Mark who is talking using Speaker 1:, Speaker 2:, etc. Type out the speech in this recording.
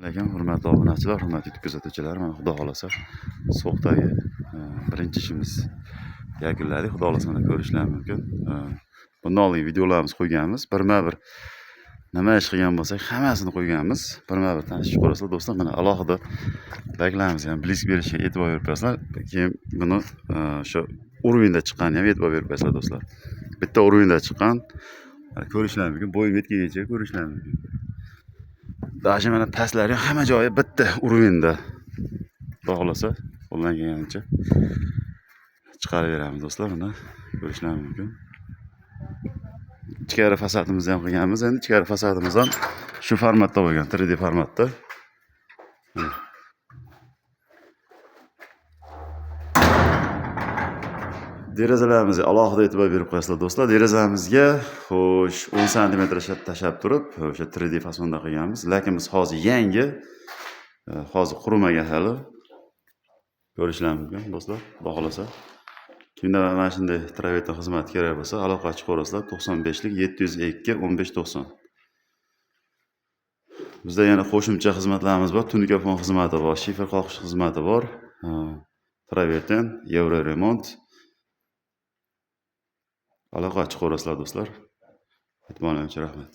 Speaker 1: Lekin hurmatli obunachilar, hurmatli kuzatuvchilar, mana xudo xolasa so'qdagi birinchi ishimiz yakunladik. Xudo xolasa mana ko'rishlar mumkin. Bundan oldingi videolarimiz qo'yganmiz. Birma-bir nima ish qilgan bo'lsak, hammasini qo'yganmiz. Birma-bir tanishib ko'rasizlar do'stlar. Mana alohida layklarimizni ham blisk berishga e'tibor berib qo'yasizlar. Keyin buni o'sha urovenda chiqqanini ham e'tibor berib qo'yasizlar do'stlar. Bitta urovenda chiqqan. Ko'rishlar mumkin. Bo'yim yetguncha ko'rishlar mumkin. Даже mana pastlari hamma joyi bitta urovenda. Xudo xolasa qo'ldan kelgancha chiqarib beramiz do'stlar. Buni ko'rishlar mumkin. Ichkari fasadimizni ham qilganmiz. Endi ichkari fasadimiz ham shu formatda bo'lgan, 3D formatda. Derazalarimizga alohida e'tibor berib qo'yasizlar do'stlar. Derazamizga xo'sh 10 sm tashlab turib, o'sha 3D fasonda qilganmiz. Lekin biz hozir yangi, hozir qurimagan hali. Ko'rishlar mumkin do'stlar, xudo xolasa. Kimda mana shunday travertin xizmati kerak bo'lsa, aloqa chiqarasizlar 95lik 702 1590. Bizda yana qo'shimcha xizmatlarimiz bor. Tunikafon xizmati bor, shifr qoqish xizmati bor. Travertin, Euro remont. Aloqa chiqarasizlar do'stlar. E'tiboringiz uchun rahmat.